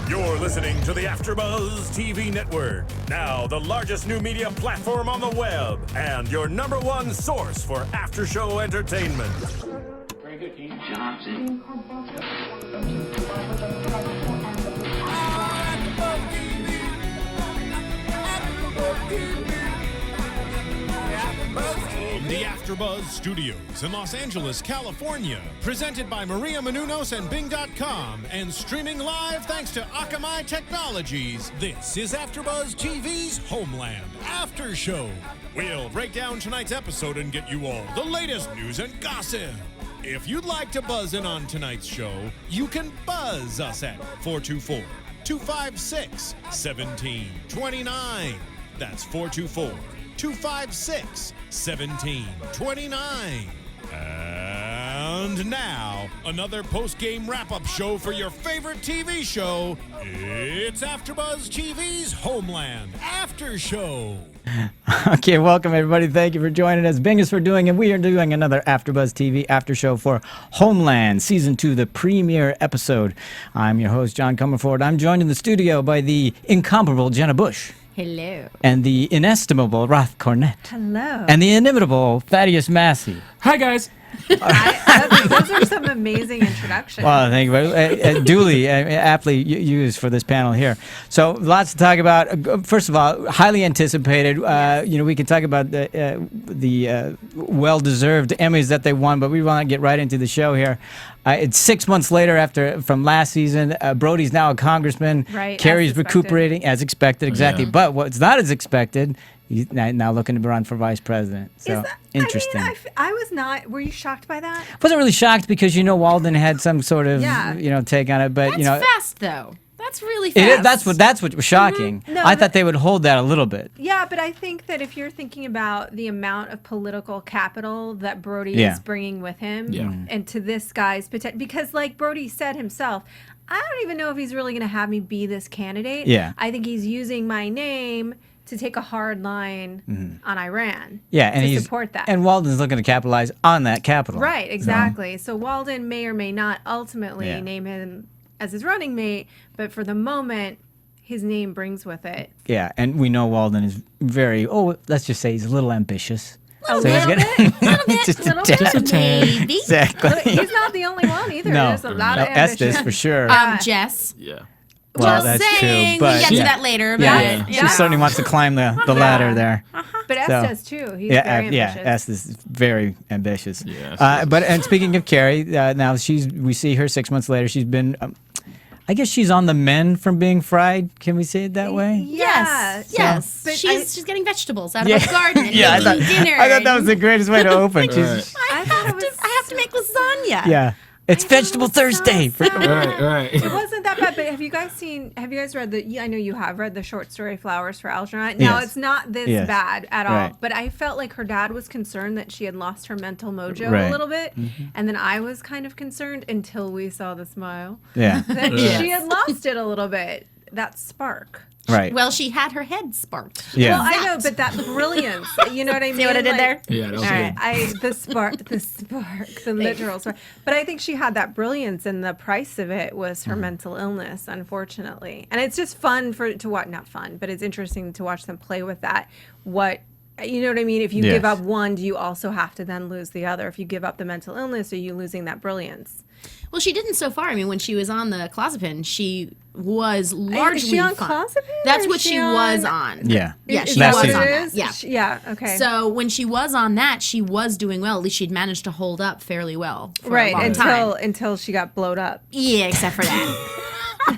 You're listening to the AFTERBUZZ TV Network, now the largest new media platform on the web, and your #1 source for after-show entertainment. Very good, Dean Johnson. From the AFTERBUZZ Studios in Los Angeles, California, presented by Maria Menounos and Bing.com, and streaming live thanks to Akamai Technologies, this is AFTERBUZZ TV's Homeland After Show. We'll break down tonight's episode and get you all the latest news and gossip. If you'd like to buzz in on tonight's show, you can buzz us at 424-256-1729. That's 424-256-1729. And now, another post-game wrap-up show for your favorite TV show. It's AFTERBUZZ TV's Homeland After Show. Okay, welcome everybody. Thank you for joining us. Bing is for doing, and we are doing another AFTERBUZZ TV after show for Homeland Season 2, the premiere episode. I'm your host, John Comerford. I'm joined in the studio by the incomparable Jenna Bush. Hello. And the inestimable Hrach Cornett. Hello. And the inimitable Thaddeus Massey. Hi, guys. Those are some amazing introductions. Well, thank you. Duly, aptly used for this panel here. So, lots to talk about. First of all, highly anticipated. We can talk about the well-deserved Emmys that they won, but we want to get right into the show here. It's 6 months later from last season. Brody's now a congressman. Right. Carrie's recuperating as expected, exactly. Yeah. But what's not as expected, he's now looking to run for vice president. So, interesting. I was not. Were you shocked by that? Wasn't really shocked because Walden had some sort of take on it, but That's fast though. That's really fast. it is, that's what was shocking. No, I thought they would hold that a little bit. Yeah, but I think that if you're thinking about the amount of political capital that Brody is bringing with him, and to this guy's potential, because like Brody said himself, I don't even know if he's really going to have me be this candidate. Yeah. I think he's using my name to take a hard line on Iran. Yeah, and to support that. And Walden's looking to capitalize on that capital. Right, exactly. So Walden may or may not ultimately name him as his running mate, but for the moment, his name brings with it. Yeah, and we know Walden is let's just say he's a little ambitious. A little bit. Just Little a bit. tad. Maybe. Exactly. He's not the only one either. No, There's a lot of ambition. Estes for sure. Jess. Yeah. Well, Just that's saying. true. But We get to that later. Yeah, But she certainly wants to climb the ladder there. But So- Estes too. He's very ambitious. Estes is very ambitious. Yeah, And speaking of Carrie, now we see her 6 months later. She's been, I guess she's on the mend from being fried. Can we say it that way? yes. Yeah. Yes. But She's getting vegetables out of her garden and I making thought, dinner. I thought that was the greatest way to open. Right. I have to make lasagna. Yeah. It's Vegetable Thursday. Right. It wasn't that bad, but have you guys read I know you have read the short story Flowers for Algernon. Now, Yes. it's not this Yes. bad at all, Right. but I felt like her dad was concerned that she had lost her mental mojo Right. a little bit, and then I was kind of concerned until we saw the smile. Yeah. That Yes. she had lost it a little bit, that spark. Right. Well, she had her head sparked. Yeah. Well, I know, but that brilliance, you know what I mean? See what I did Like, there? Yeah, that was All right, good. the literal spark. But I think she had that brilliance, and the price of it was her mental illness, unfortunately. And it's just fun to watch, not fun, but it's interesting to watch them play with that. You know what I mean? If you Yes. give up one, do you also have to then lose the other? If you give up the mental illness, are you losing that brilliance? Well, she didn't so far. I mean, when she was on the clozapine, she was largely Is she on fun. clozapine? That's or what is she was on. Yeah. Yeah, Is she that was what on it that. is? Yeah. Yeah, okay. So when she was on that, she was doing well. At least she'd managed to hold up fairly well for right, a long time. until she got blowed up. Yeah, except for that.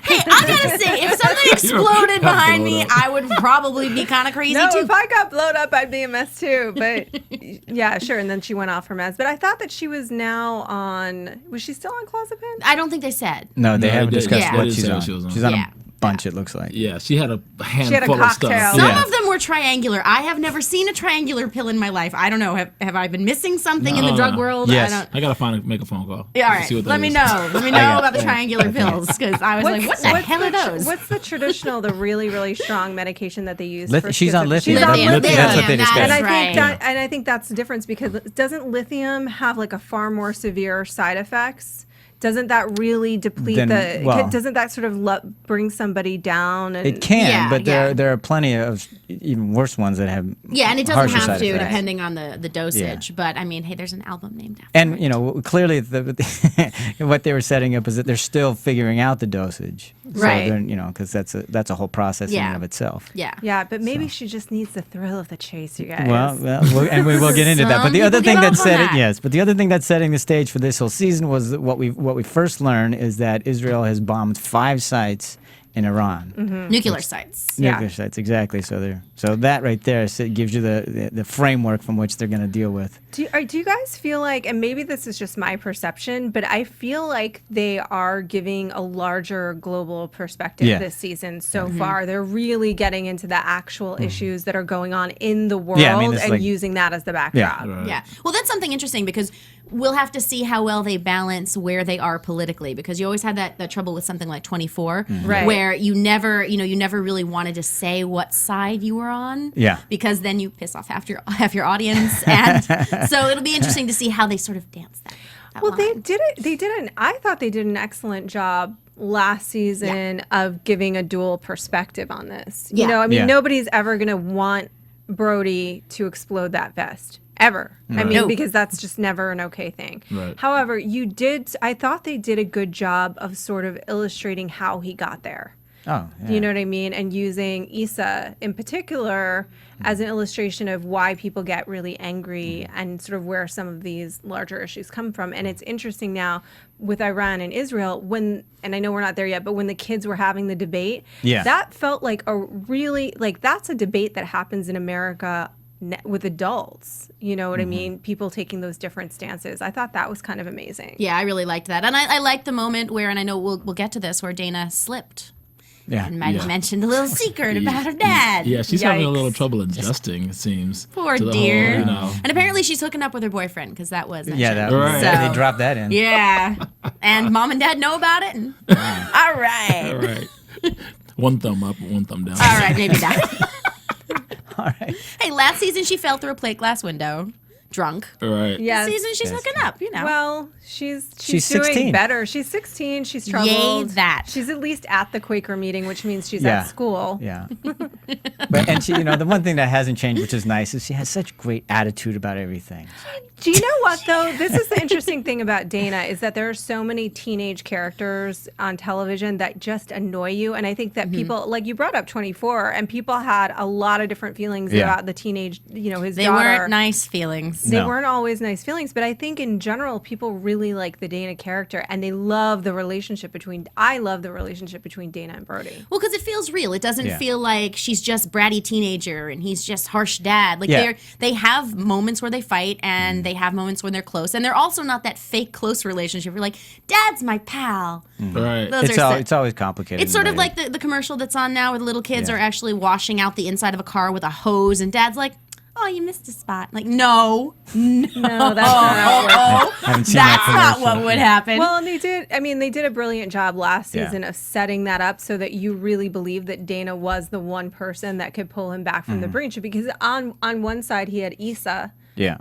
Hey, I gotta say, if something exploded behind me, I would probably be kind of crazy No, too. if I got blown up, I'd be a mess too. But yeah, sure. And then she went off her meds. But I thought that she was now on. Was she still on clozapine? I don't think they said. No, they haven't they discussed Yeah. what did she's say on. she was on. She's on Yeah. a bunch, it looks like. Yeah, she had a had a handful of cocktail. stuff. Some Yeah. of them were triangular. I have never seen a triangular pill in my life. I don't know. Have I been missing something in the drug world? Yes. I don't. I gotta make a phone call. Yeah, all to right. see what that Let me is. know. Let me know about the triangular pills because I was like, what the hell are those? What's the traditional, the really, really strong medication that they use? for She's on lithium. She's on Lithium. lithium. That's what they That's discussed. And I think that's the difference because doesn't lithium have like a far more severe side effects doesn't that really deplete doesn't that sort of bring somebody down? And It can, but there are plenty of even worse ones that have and it doesn't harsher have side to, effects. depending on the dosage. But I mean, hey, there's an album named after And it. clearly, what they were setting up is that they're still figuring out the dosage, Right. So because that's a whole process in and of itself. Yeah, but maybe she just needs the thrill of the chase, you guys. And we will get into that. But Some the other people thing get that's off on setting that. but the other thing that's setting the stage for this whole season was that what we first learned is that Israel has bombed 5 sites in Iran. nuclear sites. Nuclear sites, exactly. So that right there gives you the framework from which they're going to deal with. Do you guys feel like, and maybe this is just my perception, but I feel like they are giving a larger global perspective this season so far. They're really getting into the actual issues that are going on in the world and using that as the backdrop. Yeah. Well, that's something interesting because we'll have to see how well they balance where they are politically, because you always had that trouble with something like 24, Right. where you never really wanted to say what side you were on, because then you piss off half your audience, and so it'll be interesting to see how they sort of dance that Well, line. I thought they did an excellent job last season of giving a dual perspective on this. You know, I mean, nobody's ever going to want Brody to explode that vest. Ever. I mean, because that's just never an okay thing. Right. However, I thought they did a good job of sort of illustrating how he got there. Oh, yeah. You know what I mean? And using Issa in particular as an illustration of why people get really angry and sort of where some of these larger issues come from. And it's interesting now with Iran and Israel, and I know we're not there yet, but when the kids were having the debate, that felt like that's a debate that happens in America with adults. You know what I mean? People taking those different stances. I thought that was kind of amazing. Yeah, I really liked that. And I liked the moment where, and I know we'll get to this, where Dana slipped. Yeah. And Maddie mentioned a little secret about her dad. Yeah, she's having a little trouble adjusting, it seems. Poor to the dear. whole, And apparently she's hooking up with her boyfriend, because that was mentioned. They dropped that in. Yeah. And mom and dad know about it. And, all right. All right. One thumb up, one thumb down. All right, maybe not. All right. Hey, last season she fell through a plate glass window, drunk. All right. Yes. This season she's hooking up, you know. Well, she's She's doing 16. better. She's 16. She's troubled. Yay, that. She's at least at the Quaker meeting, which means she's at school. Yeah. And she, the one thing that hasn't changed, which is nice, is she has such great attitude about everything. Do you know what, though? This is the interesting thing about Dana, is that there are so many teenage characters on television that just annoy you. And I think that people, like you brought up 24, and people had a lot of different feelings about the teenage, his They daughter. weren't nice feelings. They weren't always nice feelings, but I think in general, people really like the Dana character, and they love the relationship I love the relationship between Dana and Brody. Well, because it feels real. It doesn't feel like she's just bratty teenager and he's just harsh dad. Like they have moments where they fight, and they have moments when they're close, and they're also not that fake close relationship. You're like, Dad's my pal. Right. Those It's always complicated. It's sort of like the commercial that's on now, where the little kids are actually washing out the inside of a car with a hose, and Dad's like, "Oh, you missed a spot." Like, no, No, that's not. haven't seen that's that not commercial. what would happen. Well, and they did a brilliant job last season of setting that up so that you really believe that Dana was the one person that could pull him back from the breach. Because on one side he had Issa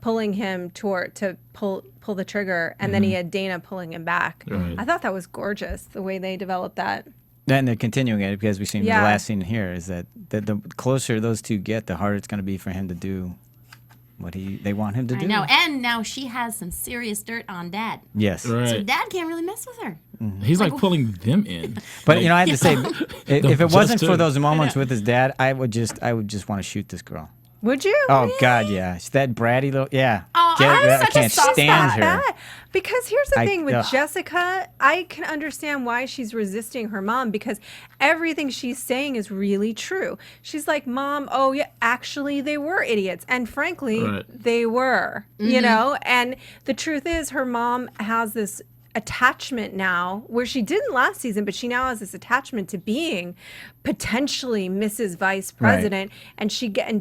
pulling him to pull the trigger, and then he had Dana pulling him back. Right. I thought that was gorgeous, the way they developed that. And they're continuing it, because we've seen the last scene here is that the closer those two get, the harder it's going to be for him to do what they want him to do. I know, and now she has some serious dirt on Dad. Yes. Right. So Dad can't really mess with her. He's like pulling them in. But I have to say, if it wasn't for him. those moments with his dad, I would just want to shoot this girl. Would you? Oh God, yeah. She's that bratty little, Oh, I such a can't soft stand spot. her. Bad. Because here's the thing with ugh. Jessica, I can understand why she's resisting her mom, because everything she's saying is really true. She's like, Mom, oh yeah, actually they were idiots. And frankly, they were, and the truth is her mom has this attachment now, where she didn't last season, but she now has this attachment to being potentially Mrs. Vice President, and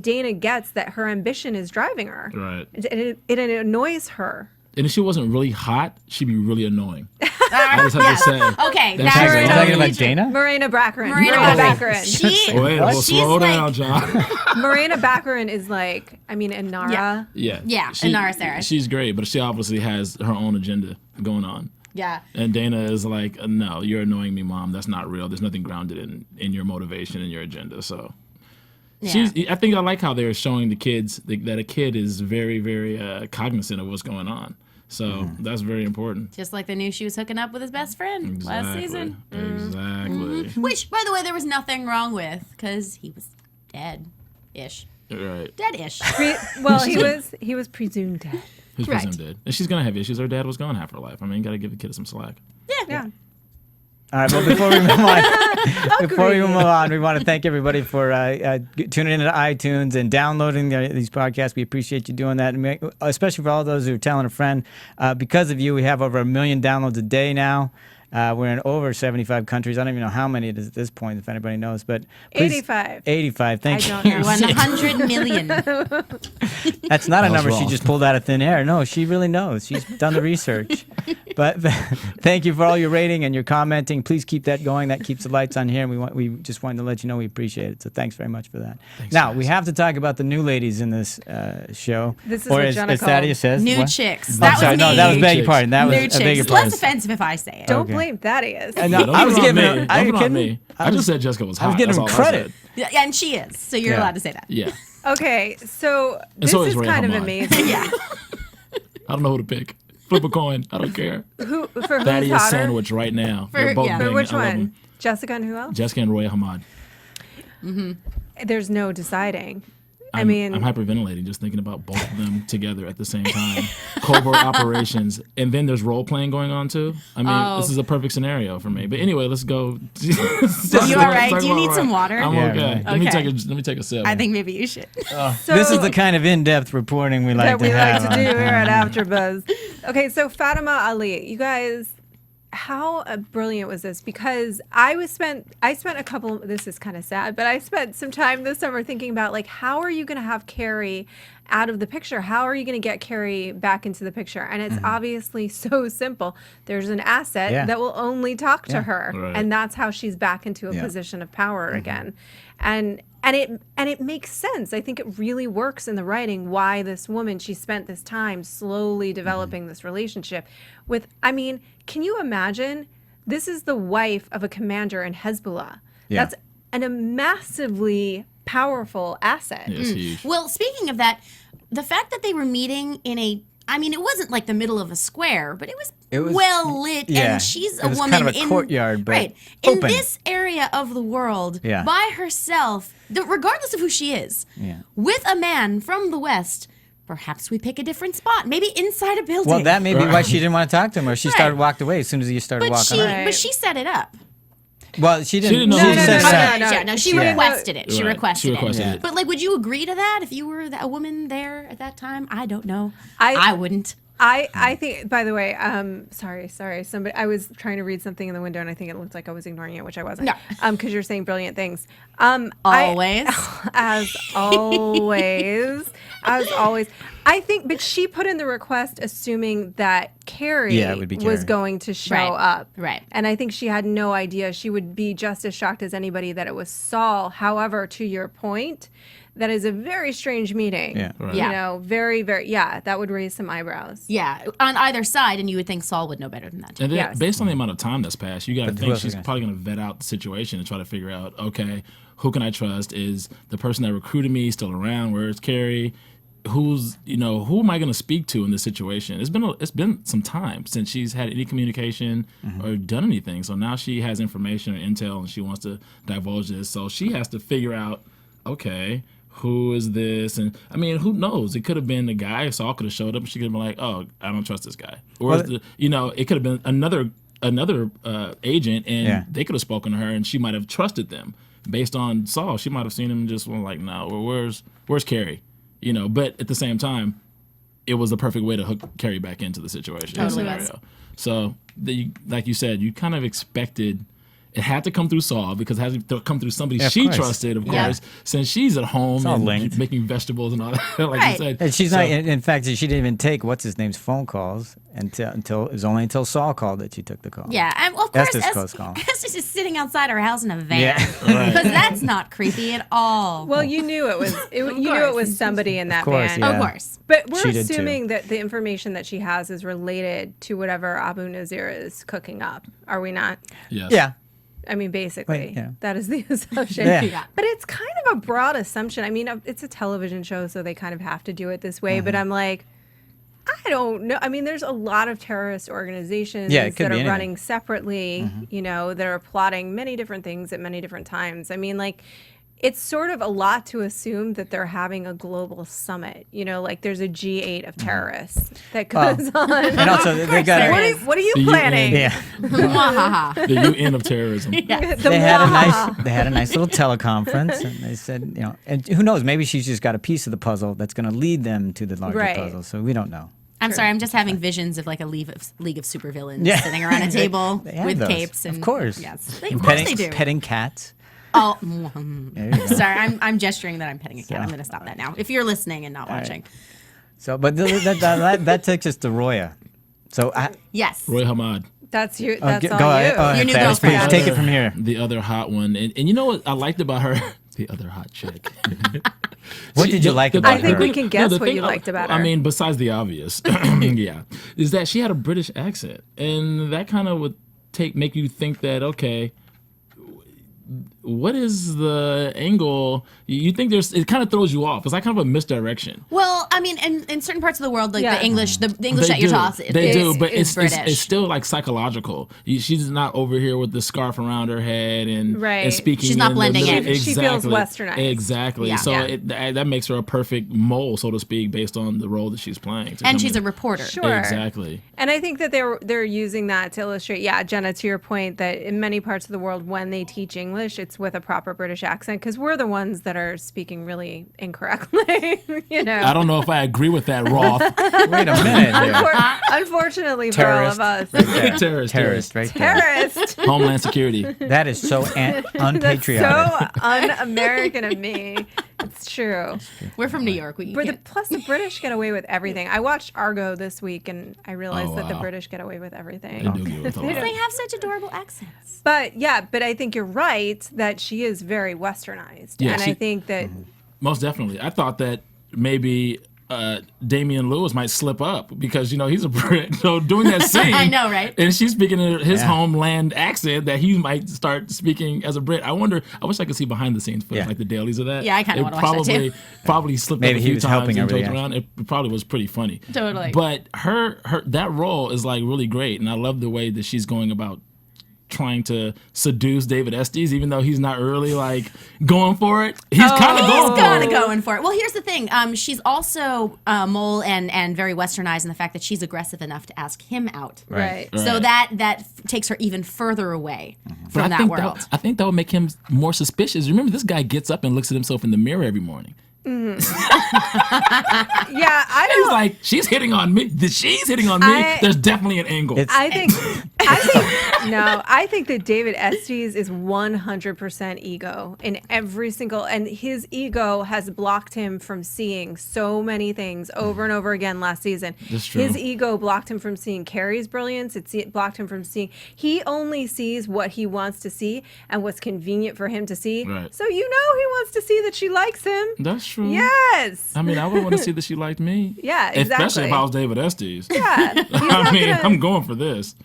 Dana gets that her ambition is driving her. Right. It annoys her. And if she wasn't really hot, she'd be really annoying. I just have to say. Okay, That's now just Are you how talking it about is. Dana? Marina Baccarin. She, Slow down, John. Marina Baccarin is like, Inara. Yeah. Yeah, Inara Sarah. She's great, but she obviously has her own agenda going on. Yeah. And Dana is like, no, you're annoying me, Mom. That's not real. There's nothing grounded in your motivation and your agenda. So I think I like how they're showing the kids that a kid is very, very cognizant of what's going on. So that's very important. Just like they knew she was hooking up with his best friend last season. Exactly. Which, by the way, there was nothing wrong with because he was dead-ish. Right. Dead-ish. Well, he was presumed dead. Who's Right. presumed dead. And she's going to have issues. Her dad was gone half her life. I mean, you got to give the kid some slack. Yeah. All right, well, before we move on, we want to thank everybody for tuning into iTunes and downloading these podcasts. We appreciate you doing that, and especially for all those who are telling a friend. Because of you, we have over 1 million downloads a day now. We're in over 75 countries. I don't even know how many it is at this point, if anybody knows. But please, 85. 85, thank I you. don't know. 100 million. That's not a I was number she wrong. just pulled out of thin air. No, she really knows. She's done the research. But thank you for all your rating and your commenting. Please keep that going. That keeps the lights on here. And we just wanted to let you know we appreciate it. So thanks very much for that. Now, we have to talk about the new ladies in this show. This is or what as Jenna Thaddeus says. New what? chicks. I'm That sorry, was no, me. that was New beg your chicks. pardon. That was New a beg chicks. your It's less pardon. offensive if I say it. Don't Okay. blame Thaddeus. No, Don't I was put it on giving me. her. Don't put it on kidding? me. I just said Jessica was hot. I was giving That's him all I credit. said. Yeah, and she is. So you're Yeah. allowed to say that. Yeah. Okay, so this always is Ray kind of Hamad. amazing. Yeah. I don't know who to pick. Flip a coin. I don't care. For who's Thaddeus hotter? sandwich right now. They're both yeah. For banging. which I love one? them. Jessica and who else? Jessica and Roy Hamad. There's no deciding. I I'm mean, hyperventilating just thinking about both of them together at the same time. Covert operations. And then there's role playing going on too. I mean, this is a perfect scenario for me. But anyway, let's go. You all right? Do you need some water? I'm Yeah, okay. right. Let me Okay. take a sip. I think maybe you should. so This is the kind of in-depth reporting we like that we to like have. to on- do here at AfterBuzz. Okay, so Fatima Ali, you guys, how brilliant was this? Because I spent a couple. This is kind of sad, but I spent some time this summer thinking about like how are you going to have Carrie out of the picture? How are you going to get Carrie back into the picture? And it's obviously so simple. There's an asset Yeah. that will only talk to her, Right. and that's how she's back into a Yeah. position of power again. And it makes sense. I think it really works in the writing why this woman, she spent this time slowly developing this relationship with, I mean, can you imagine? This is the wife of a commander in Hezbollah. Yeah. That's a massively powerful asset. Yeah, it's huge. Well, speaking of that, the fact that they were meeting in a, I mean, it wasn't like the middle of a square, but it was well lit, yeah, and she's it a was woman kind of a in courtyard, but right in open. this area of the world Yeah. by herself, regardless of who she is, Yeah. with a man from the West. Perhaps we pick a different spot, maybe inside a building. Well, that may be why she didn't want to talk to him, or she Right. started walked away as soon as he started but walking. she, on. but she set it up. Well, she didn't. didn't know she he was said gonna that. say- No, she Yeah. requested it. She Right. requested She requested it. it. But like, would you agree to that if you were a woman there at that time? I don't know. I- I wouldn't. I think, by the way, sorry. Somebody, I was trying to read something in the window and I think it looked like I was ignoring it, which I wasn't. No. Because you're saying brilliant things. Always. As always. I think, but she put in the request assuming that Carrie Yeah, it would be was Carrie. going to show Right. up. Right. And I think she had no idea. She would be just as shocked as anybody that it was Saul. However, to your point, that is a very strange meeting. Yeah. Right. You Yeah. know, very, very, that would raise some eyebrows. Yeah, on either side, and you would think Saul would know better than that. And then, Yes. based on the amount of time that's passed, you got to But who think else is she's gonna- probably going to vet out the situation and try to figure out, okay, who can I trust? Is the person that recruited me still around? Where's Carrie? Who am I going to speak to in this situation? It's been some time since she's had any communication or done anything. So now she has information or intel and she wants to divulge this. So she has to figure out, okay, who is this? And I mean, who knows? It could have been the guy. Saul could have showed up and she could have been like, oh, I don't trust this guy. Or it could have been another agent and Yeah. they could have spoken to her and she might have trusted them based on Saul. She might have seen him and just went like, no, where's Carrie? But at the same time, it was the perfect way to hook Carrie back into the situation. Totally scenario. was. So, like you said, you kind of expected It had to come through Saul because it had to come through somebody Yeah, of she course. trusted, of Yeah. course, since she's at home all and linked. making vegetables and all that, like Right. you said. And she's So- not. In fact, she didn't even take what's his name's phone calls until it was only until Saul called that she took the call. Yeah, and well, of course, Estes close call. Estes is sitting outside her house in a van Yeah. Right. because that's not creepy at all. Well, you knew it was. You knew it course. was somebody in that course, van. yeah. of course. But we're She did too. assuming that the information that she has is related to whatever Abu Nazir is cooking up. Are we not? Yes. Yeah. I mean, basically, Wait, yeah. that is the assumption. Yeah. But it's kind of a broad assumption. I mean, it's a television show, so they kind of have to do it this way. But Mm-hmm. I'm like, I don't know. I mean, there's a lot of terrorist organizations Yeah, it could that be are anything. running separately, you know, that are plotting many different things at many different times. I mean, like, it's sort of a lot to assume that they're having a global summit. You know, like there's a G8 of terrorists that goes on. And also, they got there what, is. what are you The UN. planning? yeah. Mwahaha. The UN of terrorism. The They had a Mwahaha. nice little teleconference, and they said, you know, and who knows? Maybe she's just got a piece of the puzzle that's going to lead them to the larger Right. puzzle. So we don't know. I'm sorry, I'm just having visions of like a League of Supervillains Yeah. sitting around a table They have with those. capes. And, Of course. Yes, And of course they do. Petting cats. Oh, There you go. sorry, I'm gesturing that I'm petting a cat. I'm going to stop that now. If you're listening and not right. watching. So, but that takes us to Roya. So, Yes. Roy Hamad. That's you. oh, That's go all ahead. you. Go ahead, Your new Faz, please girlfriend. take it from here. The other hot one. And you know what I liked about her? The other hot chick. What did you like about I think her? we can guess the what thing- you liked about her. I mean, besides the obvious, yeah, is that she had a British accent, and that kind of would make you think that, okay, what is the angle? You think it kind of throws you off. It's like kind of a misdirection. Well, I mean, in certain parts of the world, like Yeah. the English that you're taught, They do, but is it's British. still like psychological. She's not over here with the scarf around her head and Right. speaking. She's not in blending the, in. She feels westernized. Exactly. Yeah. So Yeah. that makes her a perfect mole, so to speak, based on the role that she's playing. And she's a reporter. Sure. Exactly. And I think that they're using that to illustrate, yeah, Jenna, to your point, that in many parts of the world, when they teach English, it's with a proper British accent, because we're the ones that are speaking really incorrectly, you know. I don't know if I agree with that, Roth. Wait a minute here. Unfortunately for all of us. Terrorist. Right there. Terrorist. Homeland Security. That is so That's unpatriotic. so un-American of me. It's true. We're from New York. Plus, the British get away with everything. I watched Argo this week, and I realized that the wow. British get away with everything. They do get with a lot. They have such adorable accents. But I think you're right that she is very westernized. Yeah, and she- I think that Most definitely. I thought that maybe Damian Lewis might slip up because, he's a Brit. So doing that scene. I know, right? And she's speaking in his Yeah. homeland accent that he might start speaking as a Brit. I wish I could see behind the scenes footage, Yeah. like the dailies of that. Yeah, I kinda It wanna watch that too. Probably slipped Maybe up a he few was times helping and her with joked the around. It probably was pretty funny. Totally. But her that role is like really great. And I love the way that she's going about trying to seduce David Estes, even though he's not really like going for it. He's kind of He's going for kind of it. going for it. Well, here's the thing. She's also mole and very westernized in the fact that she's aggressive enough to ask him out. right. So Right. that takes her even further away from But that world. I think that would make him more suspicious. Remember, this guy gets up and looks at himself in the mirror every morning. Yeah, I He's don't. like, she's hitting on me. She's hitting on me. There's definitely an angle. I think that David Estes is 100% ego in every single, and his ego has blocked him from seeing so many things over and over again last season. That's true. His ego blocked him from seeing Carrie's brilliance. It blocked him from seeing. He only sees what he wants to see and what's convenient for him to see. Right. So he wants to see that she likes him. That's true. Yes. I mean, I would want to see that she liked me. Yeah, Especially exactly. if I was David Estes. Yeah. I'm going for this.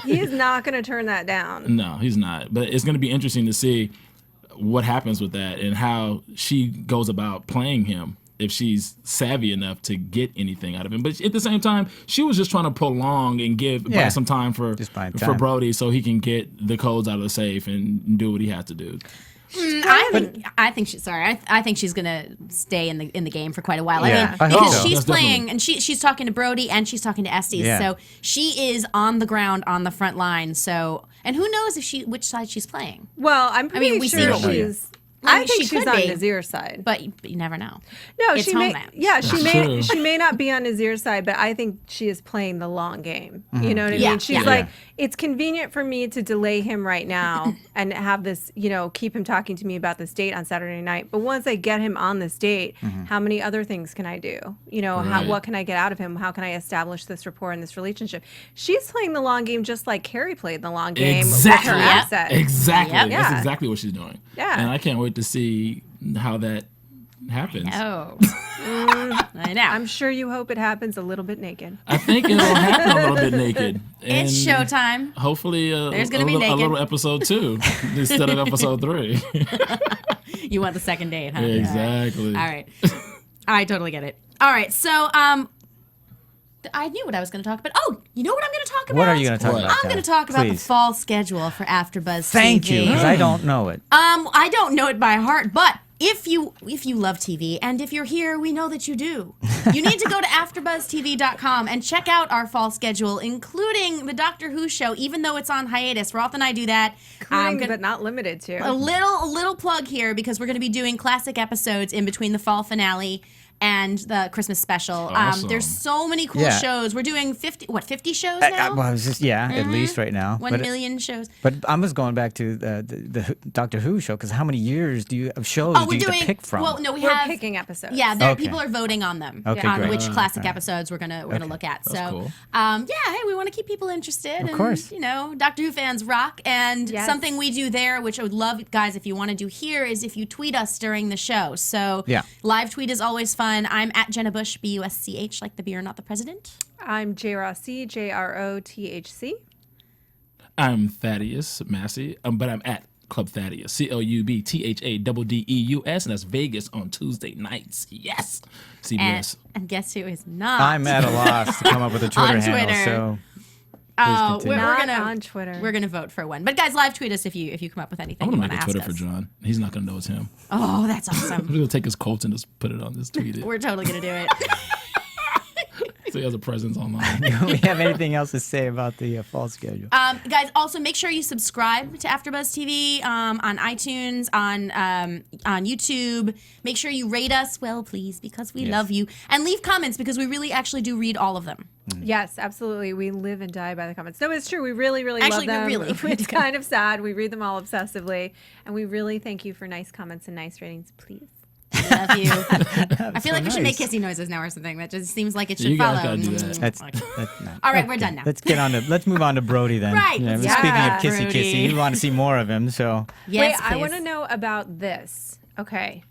He's not going to turn that down. No, he's not. But it's going to be interesting to see what happens with that and how she goes about playing him, if she's savvy enough to get anything out of him. But at the same time, she was just trying to prolong and buy some time for Brody so he can get the codes out of the safe and do what he has to do. I think she's gonna stay in the game for quite a while. Yeah. I I mean, hope because so. she's That's playing definitely- and she's talking to Brody and she's talking to Estes, Yeah. so she is on the ground on the front line. So, and who knows which side she's playing? Well, I'm pretty we see sure what we- she's. I I mean, think she she's could on be. Nazir's side. But you never know. No, It's she may. Homeland. Yeah, she may. true. She may not be on Nazir's side, but I think she is playing the long game. You know what I Yeah, mean? She's yeah. like, it's convenient for me to delay him right now and have this, keep him talking to me about this date on Saturday night. But once I get him on this date, how many other things can I do? What can I get out of him? How can I establish this rapport and this relationship? She's playing the long game just like Carrie played the long game with her asset. Exactly. Yep. That's exactly what she's doing. Yeah. And I can't wait to see how that happens. Oh. I know. I'm sure you hope it happens a little bit naked. I think it'll happen a little bit naked. And It's showtime. Hopefully, There's gonna be a naked. little episode 2 instead of episode 3. You want the second date, huh? Exactly. All right. I totally get it. All right. So, I knew what I was going to talk about. Oh, you know what I'm going to talk about? What are you going to talk What? about? I'm going to Kelly? talk about the Please. fall schedule for AfterBuzz TV. Thank you, because I don't know it. I don't know it by heart, but if you love TV, and if you're here, we know that you do. You need to go to AfterBuzzTV.com and check out our fall schedule, including the Doctor Who show. Even though it's on hiatus, Roth and I do that. But not limited to. A little plug here because we're going to be doing classic episodes in between the fall finale and the Christmas special. Awesome. There's so many cool Yeah. shows. We're doing 50 shows now? Well, I was just at least right now. 1 million shows. But I was going back to the Doctor Who show because how many years of shows do you have to pick from? Well, no, We're picking episodes. Yeah, Okay. people are voting on them. Okay, on great. which classic episodes we're gonna look at. That's So, cool. hey, we want to keep people interested. Of and, course. Doctor Who fans rock. And Yes. something we do there, which I would love, guys, if you want to do here, is if you tweet us during the show. So, Yeah. live tweet is always fun. I'm at Jenna Bush, BUSCH, like the beer, not the president. I'm J-Rossi, JROTHC. I'm Thaddeus Massey, but I'm at Club Thaddeus, CLUBTHADDEUS, and that's Vegas on Tuesday nights. Yes, CBS. And guess who is not? I'm at a loss to come up with a Twitter On handle. Twitter. So Oh, continue. we're Not gonna on Twitter. We're gonna vote for one. But guys, live tweet us if you come up with anything. I'm you gonna want make to a ask Twitter for us. John. He's not gonna know it's him. Oh, that's awesome. We're gonna take his quotes and just put it on this tweet. We're totally gonna do it. So he has a presence online. do we have anything else to say about the fall schedule? Guys, also make sure you subscribe to AfterBuzz TV on iTunes, on YouTube. Make sure you rate us, well, please, because we love you, and leave comments because we really actually do read all of them. Yes, absolutely. We live and die by the comments. No, it's true. We really, really Actually, we love them. really It's kind of sad. We read them all obsessively, and we really thank you for nice comments and nice ratings, please. Love you. I feel like we should make nice. kissy noises now or something. That just seems like it should You follow. guys gotta do that. That's Okay. no. All right, we're done now. Let's move on to Brody then. Right, Yeah, let's speaking talk of about kissy Brody. kissy, you want to see more of him, so Yes, Wait, I please. want to know about this. Okay.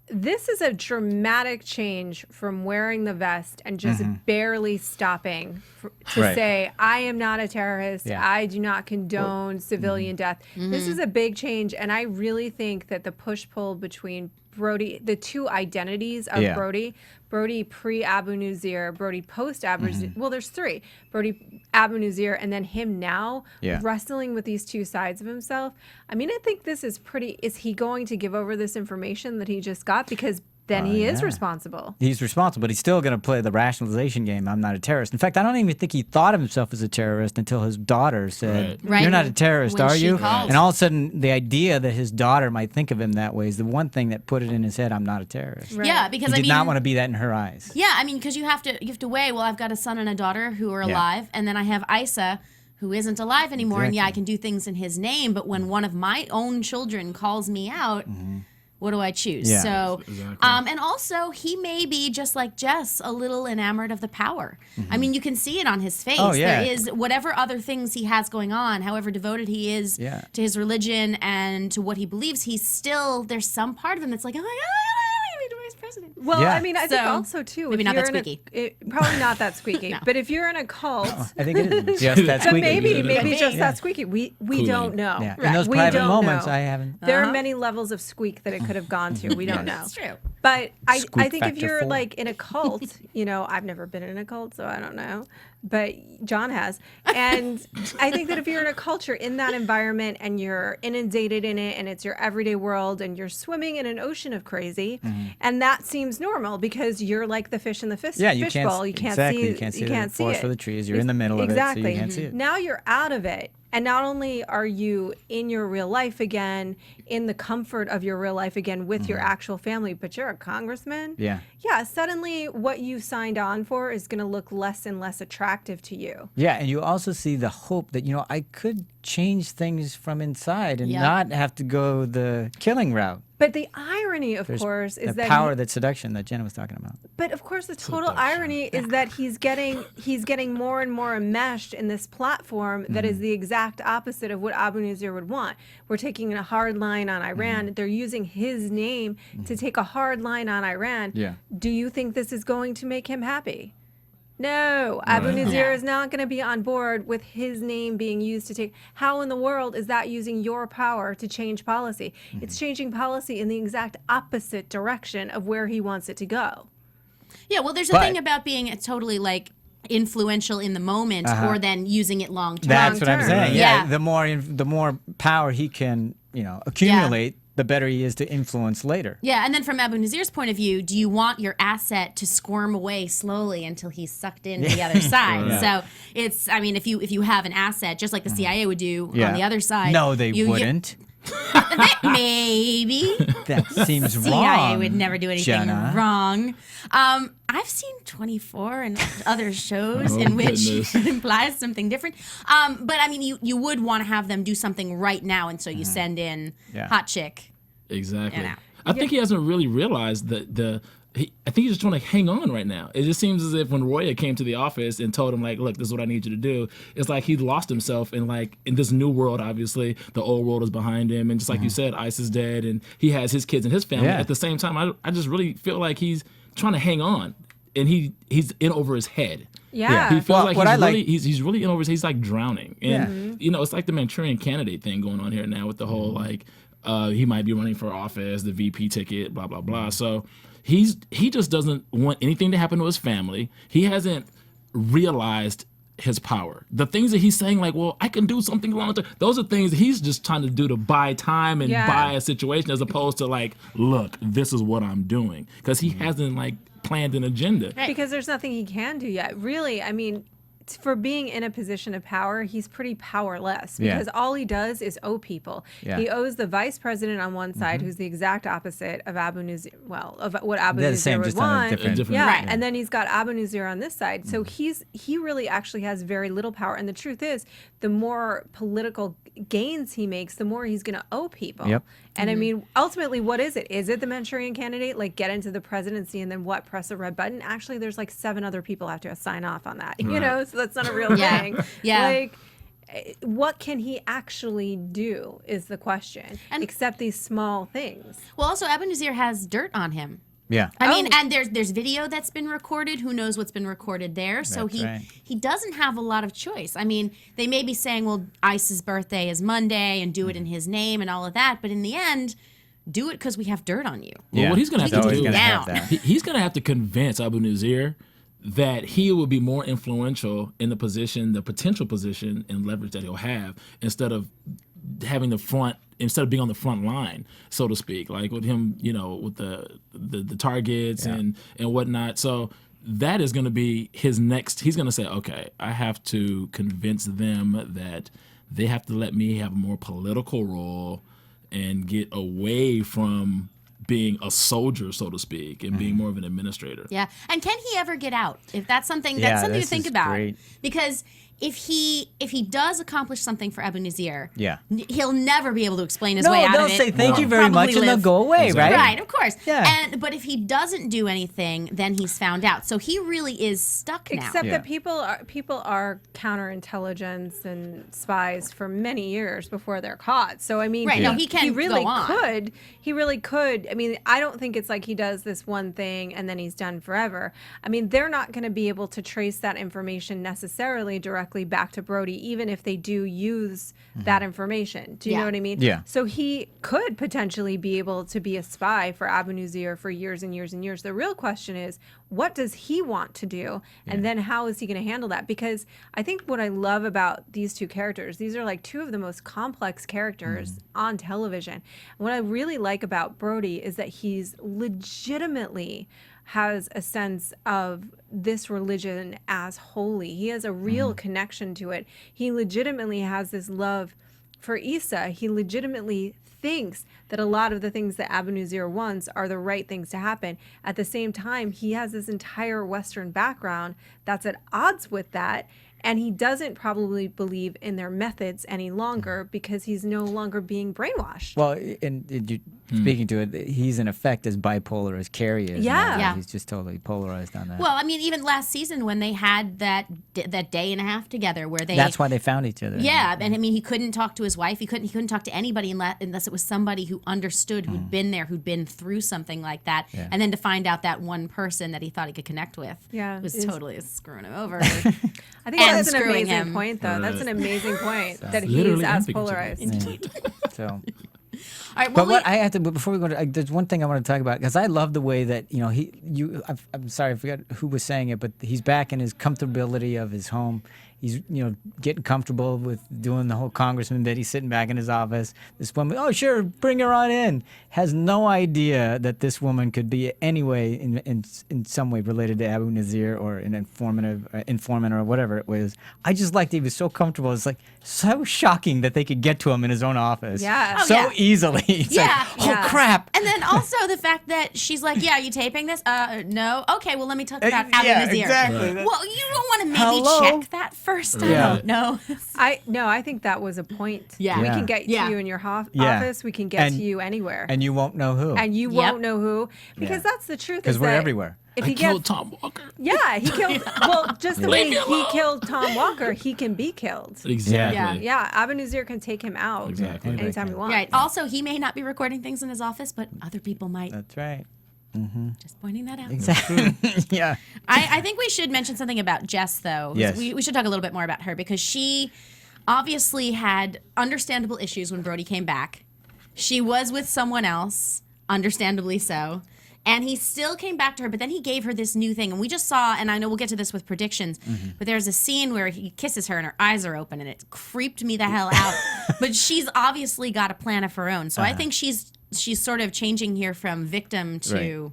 This is a dramatic change from wearing the vest and just barely stopping to Right. say, I am not a terrorist. Yeah. I do not condone civilian death. This is a big change. And I really think that the push-pull between Brody, the two identities of Yeah. Brody pre-Abu Nuzir, Brody post-Abu Nuzir. Well, there's three. Brody Abu Nuzir, and then him now Yeah. wrestling with these two sides of himself. I mean, I think this is pretty. Is he going to give over this information that he just got? Because then he is yeah. responsible. he's responsible, but he's still going to play the rationalization game. I'm not a terrorist. In fact, I don't even think he thought of himself as a terrorist until his daughter said, Right. "You're not a terrorist, When are she you?" called. And all of a sudden, the idea that his daughter might think of him that way is the one thing that put it in his head. I'm not a terrorist. Right. Yeah, because He I did mean, not want to be that in her eyes. yeah, I mean, because you have to weigh. Well, I've got a son and a daughter who are Yeah. alive, and then I have Isa, who isn't alive anymore. And yeah, I Exactly. can do things in his name, but when one of my own children calls me out. What do I choose? Yeah. So, Exactly. and also he may be just like Jess, a little enamored of the power. I mean, you can see it on his face. Oh, yeah. There is whatever other things he has going on, however devoted he is Yeah. to his religion and to what he believes, he's still there's some part of him that's like, oh my god, I want to be vice president. Well, Yeah. I mean, I think So, also too. maybe if not that you're in squeaky. probably not that squeaky. No. But if you're in a cult, I think it is just that but squeaky. maybe just Yeah. that squeaky. We Kool-Aid. don't know. Yeah. Right. In those We private don't moments, know. I haven't. There are many levels of squeak that it could have gone to. We don't know. That's true. But I Squeak think if factor you're 4. like in a cult, I've never been in a cult, so I don't know. But John has. And I think that if you're in a culture in that environment and you're inundated in it and it's your everyday world and you're swimming in an ocean of crazy, and that seems normal because you're like the fish in the Yeah, you can't fishbowl. You can't exactly. see You can't see the forest it. for the trees. You're in the middle of exactly. it, so you can't see it. Now you're out of it. And not only are you in your real life again, in the comfort of your real life again with your actual family, but you're a congressman. Yeah. Yeah, suddenly what you signed on for is going to look less and less attractive to you. Yeah, and you also see the hope that, I could change things from inside and Yep. not have to go the killing route. But the irony, of course, is the that power, that seduction that Jenna was talking about. But of course, the total irony is that he's getting more and more enmeshed in this platform that is the exact opposite of what Abu Nizir would want. We're taking a hard line on Iran. They're using his name to take a hard line on Iran. Yeah. Do you think this is going to make him happy? No, Abu Nizir is not going to be on board with his name being used to take. How in the world is that using your power to change policy? It's changing policy in the exact opposite direction of where he wants it to go. Yeah, well, there's a thing about being totally like influential in the moment or then using it long term. That's what I'm term. saying. Yeah. Yeah, the more power he can, accumulate, the better he is to influence later. Yeah, and then from Abu Nazir's point of view, do you want your asset to squirm away slowly until he's sucked into the other side? So it's, I mean, if you have an asset, just like the CIA would do on the other side. No, they wouldn't. Maybe. That seems wrong. CIA would never do anything Jenna. wrong. I've seen 24 and other shows in which it implies something different. But I mean, you would want to have them do something right now, and so you send in hot chick. Exactly. I think he hasn't really realized that I think he's just trying to hang on right now. It just seems as if when Roya came to the office and told him, like, look, this is what I need you to do, it's like he lost himself in this new world, obviously. The old world is behind him. And just like you said, ICE is dead and he has his kids and his family. Yeah. At the same time, I just really feel like he's trying to hang on. And he's in over his head. Yeah. He feels like what he's really in over his head. He's like drowning. And, it's like the Manchurian Candidate thing going on here now with the whole, he might be running for office, the VP ticket, blah, blah, blah. So he just doesn't want anything to happen to his family. He hasn't realized his power. The things that he's saying, like, well, I can do something long term, those are things he's just trying to do to buy time and buy a situation, as opposed to like, look, this is what I'm doing. Because he hasn't planned an agenda. Because there's nothing he can do yet. Really, I mean, for being in a position of power, he's pretty powerless because all he does is owe people. Yeah. He owes the vice president on one side, who's the exact opposite of Abu Nizir, of what Abu Nizir would want. Different. And then he's got Abu Nizir on this side. So he really actually has very little power. And the truth is, the more political gains he makes, the more he's going to owe people. Yep. And I mean, ultimately, what is it? Is it the Manchurian Candidate? Like, get into the presidency and then what? Press a red button? Actually, there's 7 other people have to sign off on that. So that's not a real thing. Yeah. What can he actually do is the question, except these small things. Well, also, Abu Nizir has dirt on him. Yeah. I mean, and there's video that's been recorded. Who knows what's been recorded there? So he doesn't have a lot of choice. I mean, they may be saying, well, ICE's birthday is Monday and do it in his name and all of that. But in the end, do it because we have dirt on you. Well, what he's going to have to do, he's going to have to convince Abu Nizir that he will be more influential in the potential position and leverage that he'll have, instead of being on the front line, so to speak, like with him, with the targets and whatnot. So that is going to be his next. He's going to say, okay, I have to convince them that they have to let me have a more political role and get away from being a soldier, so to speak, and being more of an administrator. Yeah. And can he ever get out? If that's something to think about. Great. Because if he does accomplish something for Abu Nizir, Yeah. He'll never be able to explain his way out of it. They'll say thank you very Probably much and they'll live. go away, right? Right, of course. Yeah. But if he doesn't do anything, then he's found out. So he really is stuck now. Except that people are counterintelligence and spies for many years before they're caught. So I mean, he really could. He really could. I mean, I don't think it's like he does this one thing and then he's done forever. I mean, they're not going to be able to trace that information necessarily directly back to Brody, even if they do use that information. Do you know what I mean? Yeah. So he could potentially be able to be a spy for Abu Nizir for years and years and years. The real question is, what does he want to do? And then how is he going to handle that? Because I think what I love about these two characters, these are 2 of the most complex characters on television. What I really like about Brody is that he's legitimately has a sense of this religion as holy. He has a real connection to it. He legitimately has this love for Isa. He legitimately thinks that a lot of the things that Abu Nizir wants are the right things to happen. At the same time, he has this entire Western background that's at odds with that. And he doesn't probably believe in their methods any longer because he's no longer being brainwashed. Well, speaking to it, he's in effect as bipolar as Carrie is. Yeah. now. Yeah. He's just totally polarized on that. Well, I mean, even last season when they had that day and a half together, where they That's why they found each other. Yeah, and I mean, he couldn't talk to his wife. He couldn't talk to anybody unless it was somebody who understood, who'd been there, who'd been through something like that. Yeah. And then to find out that one person that he thought he could connect with was it's- totally screwing him over. I think And that's an screwing amazing him. point, though. That's an amazing point that he's Literally as and polarized. So. All right, well, But what I have to, before we go to, there's one thing I want to talk about because I love the way that I'm sorry, I forgot who was saying it, but he's back in his comfortability of his home. He's getting comfortable with doing the whole congressman bit. He's sitting back in his office. This woman, oh sure, bring her on in. Has no idea that this woman could be any way in some way related to Abu Nizir or an informant or whatever it was. I just liked he was so comfortable. It's like so shocking that they could get to him in his own office. Yeah. Oh, so yeah. easily. It's Yeah. like, oh Yeah. crap. and then also the fact that she's like, "Yeah, are you taping this? No. Okay, well, let me talk about Abu yeah, Nizir." exactly. Well, you don't want to maybe Hello? check that first. I Yeah. don't know. I think that was a point. Yeah. We Yeah. can get Yeah. to you in your Yeah. office. We can get And- to you anywhere. And you won't know who. And you Yep. won't know who. Because that's the truth. Because is we're that everywhere. If I he killed gets, Tom Walker. yeah, he killed. Well, just the way Leave me he alone. killed Tom Walker, he can be killed. Exactly. Yeah. Yeah, Abu Nizir can take him out Exactly. anytime he wants. Right. Also, he may not be recording things in his office, but other people might. That's right. Just pointing that out. Exactly. Yeah. I think we should mention something about Jess, though. Yes. We should talk a little bit more about her because she obviously had understandable issues when Brody came back. She was with someone else, understandably so. And he still came back to her, but then he gave her this new thing. And we just saw, and I know we'll get to this with predictions, but there's a scene where he kisses her and her eyes are open, and it creeped me the hell out. But she's obviously got a plan of her own. So I think she's sort of changing here from victim to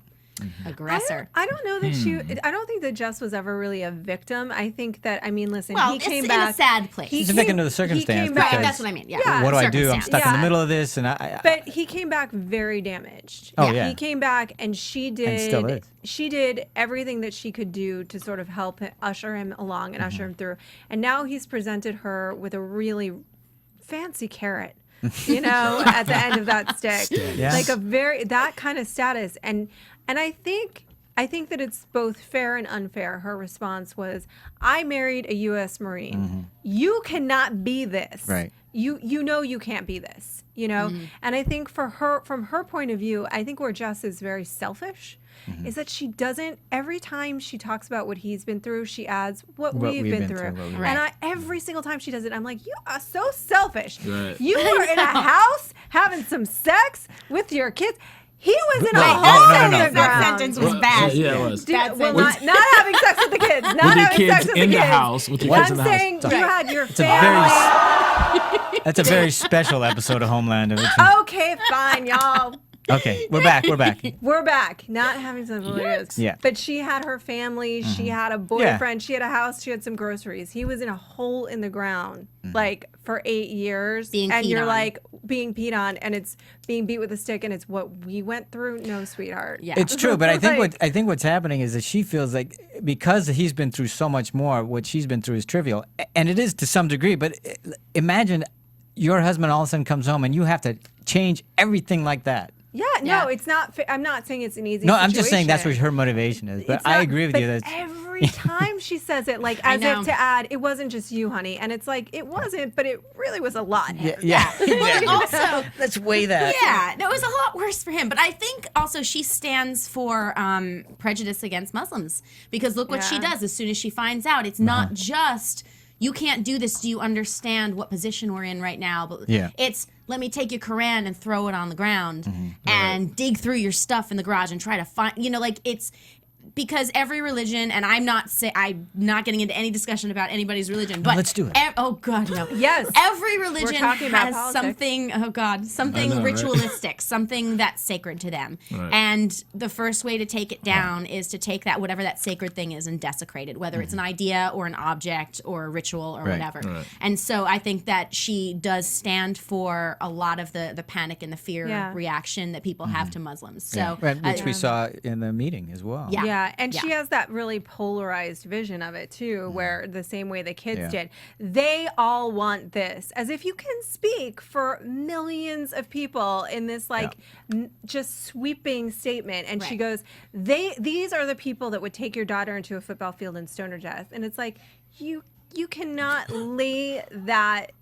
aggressor. I don't know that I don't think that Jess was ever really a victim. I think that, listen, Well, he it's came in back. a sad place. he He's a victim came- of the circumstance. he came Right, back- that's what I mean. Yeah. Yeah. What do I do? I'm Circumstance. stuck in the Yeah. middle of this, and I But he came back very damaged. Oh, yeah. He came back and she did still is. she did everything that she could do to sort of help usher him along and usher him through. And now he's presented her with a really fancy carrot. At the end of that stick. Yeah. Like that kind of status. And I think that it's both fair and unfair. Her response was, I married a U.S. Marine. You cannot be this. Right. You can't be this, And I think from her point of view, I think where Jess is very selfish is that she doesn't, every time she talks about what he's been through, she adds what we've been through. what we've been And every single time she does it, I'm like, you are so selfish. Right. You were in a house having some sex with your kids. He was in a No, hole no, no, in no. the That ground. sentence was bad. Yeah, it was. Not having sex with the kids. Not With your having kids sex with in the the kids. house. With your I'm kids in the house. saying you had your It's a family. that's a very special episode of Homeland. Okay, fine, y'all. Okay, we're back. We're back. Not having sex with the kids. Yeah. But she had her family. She had a boyfriend. She had a house. She had some groceries. He was in a hole in the ground, like for 8 years. Being and peed you're on. like being peed on, and it's being beat with a stick, and it's what we went through. No, sweetheart. Yeah. It's true, but I think Like- what's happening is that she feels like because he's been through so much more, what she's been through is trivial, and it is to some degree. But imagine your husband all of a sudden comes home and you have to change everything like that. Yeah, no, Yeah. it's not. I'm not saying it's an easy. No, I'm just saying that's what situation. her motivation is. But It's I not- agree with but you. That's every time she says it, like I as know. if to add, it wasn't just you, honey, and it's like it wasn't, but it really was a lot. yeah. Well, also, Let's weigh that. yeah, no, it was a lot worse for him. But I think also she stands for prejudice against Muslims because look what she Yeah. does as soon as she finds out. It's not just you can't do this. Do you understand what position we're in right now? But Yeah. it's let me take your Quran and throw it on the ground and dig through your stuff in the garage and try to find. It's because every religion, and I'm not getting into any discussion about anybody's religion, but let's do it. Oh God, no. Yes. Every religion talking about has politics. something. Oh God, something I know, right? ritualistic, something that's sacred to them. Right. And the first way to take it down is to take that whatever that sacred thing is and desecrate it, whether it's an idea or an object or a ritual or Right. whatever. Right. And so I think that she does stand for a lot of the panic and the fear Yeah. reaction that people have to Muslims. So Right, which we saw in the meeting as well. Yeah. Yeah, and she Yeah. has that really polarized vision of it too, where the same way the kids Yeah. did, they all want this, as if you can speak for millions of people in this like just sweeping statement. And she Right. goes, these are the people that would take your daughter into a football field and stone her to death. And it's like you cannot lay that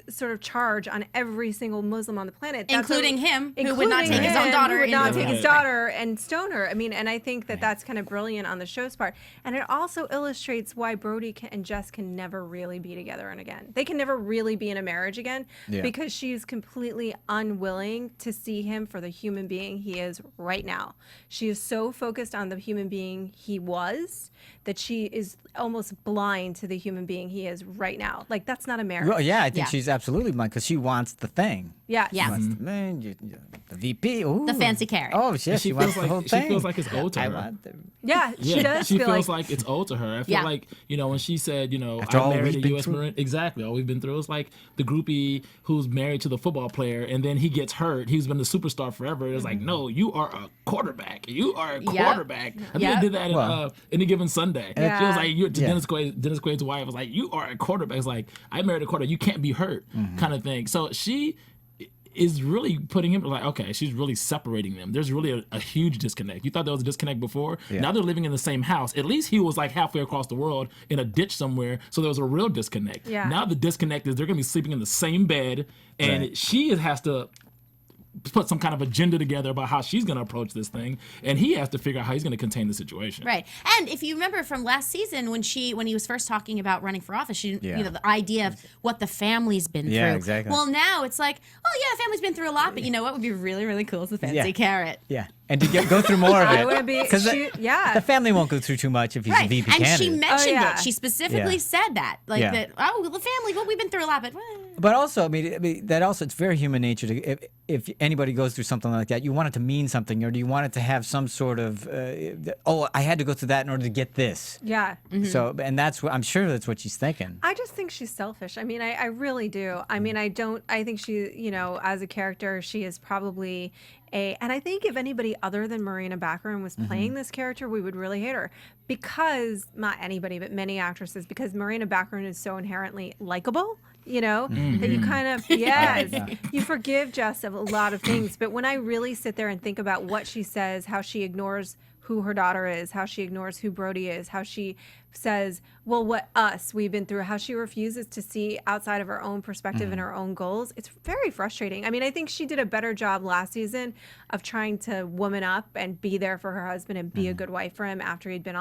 sort of charge on every single Muslim on the planet, That's Including him, who would not take his own him, daughter who would into not a take his field. daughter and stone her. I mean, and I think that that's kind of brilliant on the show's part, and it also illustrates why Brody and Jess can never really be together and again. They can never really be in a marriage again because she's completely unwilling to see him for the human being he is right now. She is so focused on the human being he was that she is almost blind to the human being he is right now. Like, that's not a marriage. Well, yeah, I think Yeah. she's absolutely blind because she wants the thing. Yeah. Yeah. She wants the man, the VP. Ooh. The fancy carrot. Oh, yeah, And she wants feels the like whole she thing. feels like it's owed to I her. want the, Yeah, she does she feel feels like like it's owed to her. I feel Yeah. like, when she said, After all I married we've a been U.S. through. Marine. Exactly, all we've been through. It's like the groupie who's married to the football player, and then he gets hurt. He's been the superstar forever. It's like, no, you are a quarterback. You are a quarterback. I think Yep. they did that in Any Given Sunday. Yeah. She was like, Yeah. Dennis Quaid's wife was like, you are a quarterback. It's like, I married a quarterback. You can't be hurt, kind of thing. So she is really putting him like, okay, she's really separating them. There's really a huge disconnect. You thought there was a disconnect before. Yeah. Now they're living in the same house. At least he was like halfway across the world in a ditch somewhere. So there was a real disconnect. Yeah. Now the disconnect is they're going to be sleeping in the same bed, and Right. she has to put some kind of agenda together about how she's going to approach this thing, and he has to figure out how he's going to contain the situation. Right. And if you remember from last season when he was first talking about running for office, she Yeah. the idea of what the family's been Yeah, through. exactly. Well, now it's like, oh yeah, the family's been through a lot, but you know what would be really, really cool is the fancy Yeah. carrot. yeah, and to go through more of it. I would be, Because yeah. the family won't go through too much if he's a Right. VP And candidate. she mentioned yeah. it. She specifically Yeah. said that. Like Yeah. that, oh, well, the family, well, we've been through a lot, but But also, I mean, that also, it's very human nature to, if anybody goes through something like that, you want it to mean something, or do you want it to have some sort of, I had to go through that in order to get this. Yeah. So, and that's what, I'm sure that's what she's thinking. I just think she's selfish. I mean, I really do. I mean, I think she, as a character, she is probably and I think if anybody other than Marina Baccarin was playing this character, we would really hate her because, not anybody, but many actresses, because Marina Baccarin is so inherently likable, that you kind of, you forgive Jess of a lot of things. But when I really sit there and think about what she says, how she ignores who her daughter is, how she ignores who Brody is, how she says, well, what we've been through, how she refuses to see outside of her own perspective and her own goals. It's very frustrating. I mean, I think she did a better job last season of trying to woman up and be there for her husband and be a good wife for him after he'd been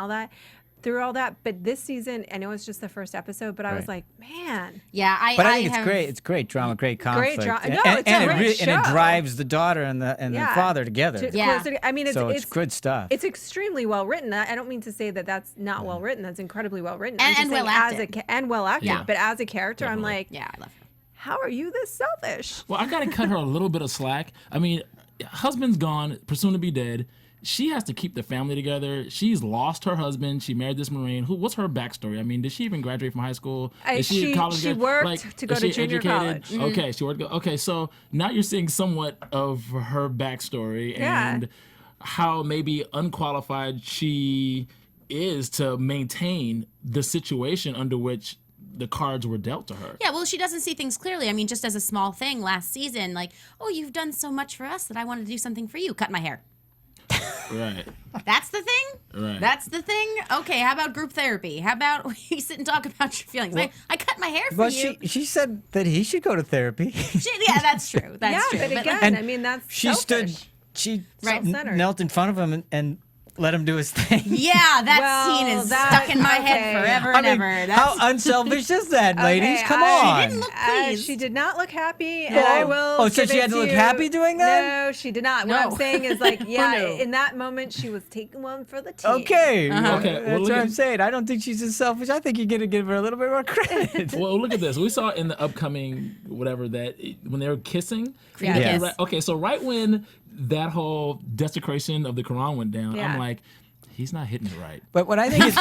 through all that. But this season, I know it's just the first episode, but I was Right. like, man. yeah, But I think it's have, great. It's great drama, great conflict. drama. No, and, it's a and great and it show. drives the daughter and the Yeah. father together. Yeah. I mean, So it's good stuff. It's extremely well written. I don't mean to say that that's not well written. That's incredibly well written. I'm And just well saying acted. and well acted. Yeah. But as a character, I'm like, Yeah, I love her. how are you this selfish? Well, I got to cut her a little bit of slack. I mean, husband's gone, presumed to be dead. She has to keep the family together. She's lost her husband. She married this Marine. What's her backstory? I mean, did she even graduate from high school? Is she a college she grad? worked to go is to she junior educated? college. Okay, she worked. Okay, so now you're seeing somewhat of her backstory Yeah. and how maybe unqualified she is to maintain the situation under which the cards were dealt to her. Yeah, well, she doesn't see things clearly. I mean, just as a small thing last season, like, oh, you've done so much for us that I wanted to do something for you. Cut my hair. Right. That's the thing? Right. That's the thing? Okay, how about group therapy? How about we sit and talk about your feelings? I cut my hair for Well, you. she said that he should go to therapy. Yeah, that's true. That's Yeah, true. but like, again, And I mean, that's she selfish. she Self-centered. knelt in front of him and let him do his thing. Yeah, that Well, scene is that- stuck in my okay. head forever I and mean, ever. how unselfish is that, ladies? Come I- on. She didn't look pleased. She did not look happy, and Well, I will. oh, so give she it had to look you. happy doing that? No, she did not. No. What I'm saying is, like, yeah, no. in that moment, she was taking one for the team. Okay. Okay, well, That's look what at- I'm saying. I don't think she's as selfish. I think you're going to give her a little bit more credit. Well, look at this. We saw in the upcoming whatever that when they were kissing. Yeah. Yes. Right, okay, so right when that whole desecration of the Quran went down, Yeah. I'm like, he's not hitting it right. But what I think is,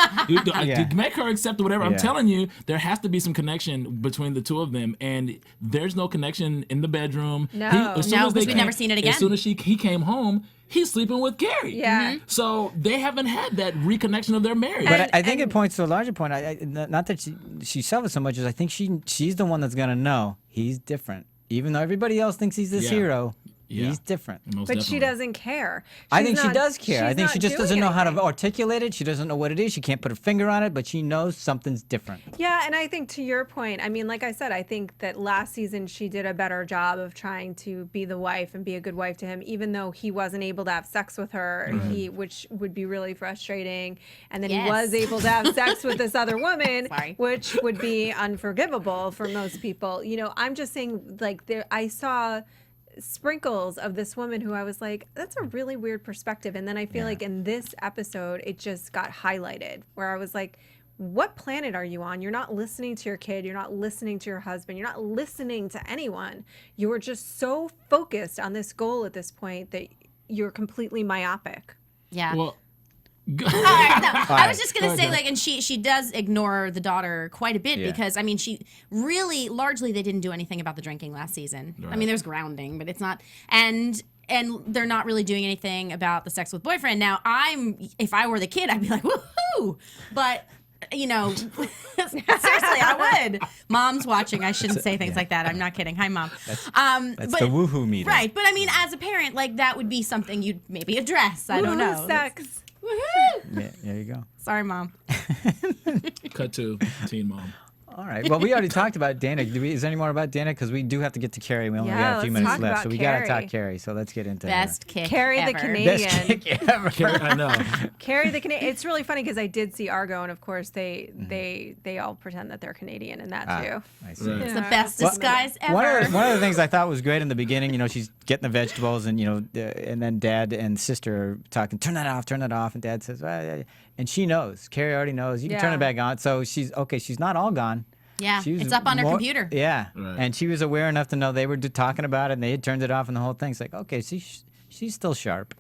To make her accept or whatever, I'm Yeah. telling you, there has to be some connection between the two of them, and there's no connection in the bedroom. No. As soon No, as they 'cause we've never seen it again. As soon as he came home, he's sleeping with Carrie. Yeah. So they haven't had that reconnection of their marriage. but I think it points to a larger point. Not that she's selfish so much as I think she's the one that's going to know he's different. Even though everybody else thinks he's this Yeah. hero, Yeah. he's different. Most But she definitely. doesn't care. I She's think she not- does care. I she's think she not just doing doesn't know how to anything. articulate it. She doesn't know what it is. She can't put her finger on it, but she knows something's different. Yeah, and I think to your point, I mean, like I said, I think that last season she did a better job of trying to be the wife and be a good wife to him, even though he wasn't able to have sex with her, which would be really frustrating. And then Yes. he was able to have sex with this other woman, Sorry. which would be unforgivable for most people. You know, I'm just saying, like, I saw sprinkles of this woman who I was like, that's a really weird perspective. And then I feel like in this episode, it just got highlighted where I was like, what planet are you on? You're not listening to your kid. You're not listening to your husband. You're not listening to anyone. You are just so focused on this goal at this point that you're completely myopic. Yeah. Well, I was just gonna Go say, ahead. like, and she does ignore the daughter quite a bit Yeah. because I mean, she really largely they didn't do anything about the drinking last season. I mean, there's grounding, but it's not and they're not really doing anything about the sex with boyfriend. Now, if I were the kid, I'd be like, woohoo! But you know, seriously, I would. Mom's watching. I shouldn't say things like that. I'm not kidding. Hi, Mom. That's but, the woohoo meter. right? But I mean, as a parent, like that would be something you'd maybe address. I don't know. Sex. Woohoo! Yeah, there you go. Sorry, Mom. cut to Teen Mom. All right. Well, we already talked about Dana. Is there any more about Dana? Because we do have to get to Carrie. We only Yeah, got a few let's minutes talk left, about so we got to Carrie. talk Carrie. So let's get into Best kick Carrie the ever. Canadian. Best kick ever. I know. Carrie the Canadian. It's really funny because I did see Argo, and of course they all pretend that they're Canadian in that too. I see. Right. It's the best Well, disguise ever. One of the things I thought was great in the beginning, you know, she's getting the vegetables, and you know, and then Dad and sister are talking, turn that off, and Dad says, and she knows. Carrie already knows. You can turn Yeah. it back on. So she's okay. She's not all gone. Yeah, She was it's up on her more- computer. Yeah, Right. and she was aware enough to know they were talking about it, and they had turned it off, and the whole thing's like, okay, she's still sharp.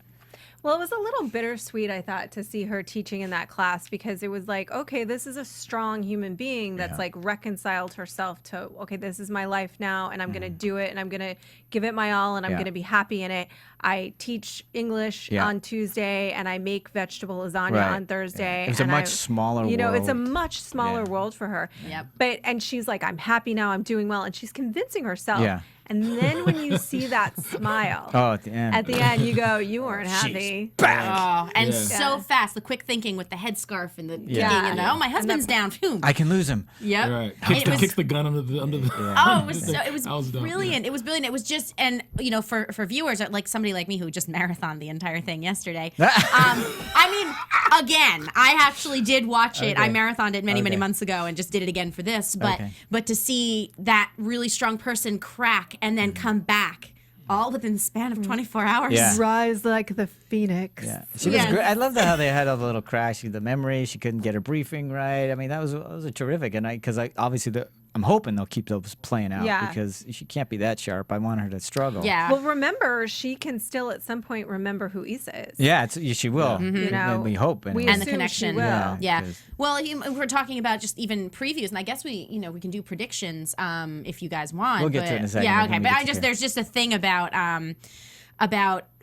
Well, it was a little bittersweet, I thought, to see her teaching in that class because it was like, okay, this is a strong human being that's like reconciled herself to, okay, this is my life now and I'm going to do it and I'm going to give it my all and I'm Yeah. going to be happy in it. I teach English Yeah. on Tuesday and I make vegetable lasagna Right. on Thursday. Yeah. It was a and much smaller You know, it's a world. much smaller Yeah. world for her. Yep. And she's like, I'm happy now, I'm doing well. And she's convincing herself. Yeah. And then when you see that smile Oh, at the end. at the end, you go, you weren't happy. Oh, and Yeah. so Yeah. fast. The quick thinking with the headscarf and the Yeah. kicking and the, oh, my husband's down. Phew. I can lose him. Yep. Right. And it was, Kicks the gun under the. oh, it was so, it was That was dope, brilliant. It was brilliant. It was just, and you know, for viewers like somebody like me who just marathoned the entire thing yesterday. I mean, again, I actually did watch it. I Okay. marathoned it many Okay. months ago and just did it again for this. But Okay. but to see that really strong person crack and then come back all within the span of 24 hours. Yeah. Rise like the phoenix. Yeah, she was Yes. great. I love how they had all the little crash, the memory. She couldn't get her briefing right. I mean, that was a terrific. And because obviously I'm hoping they'll keep those playing out Yeah. because she can't be that sharp. I want her to struggle. Yeah. Well, remember, she can still at some point remember who Issa is. Yeah, she will. You know, we hope. we anyway. and the assume she connection. will. Yeah. 'cause- Well, we're talking about just even previews, and I guess we can do predictions if you guys want. We'll get but, to it in a second Yeah, when okay. we But get to there's just a thing about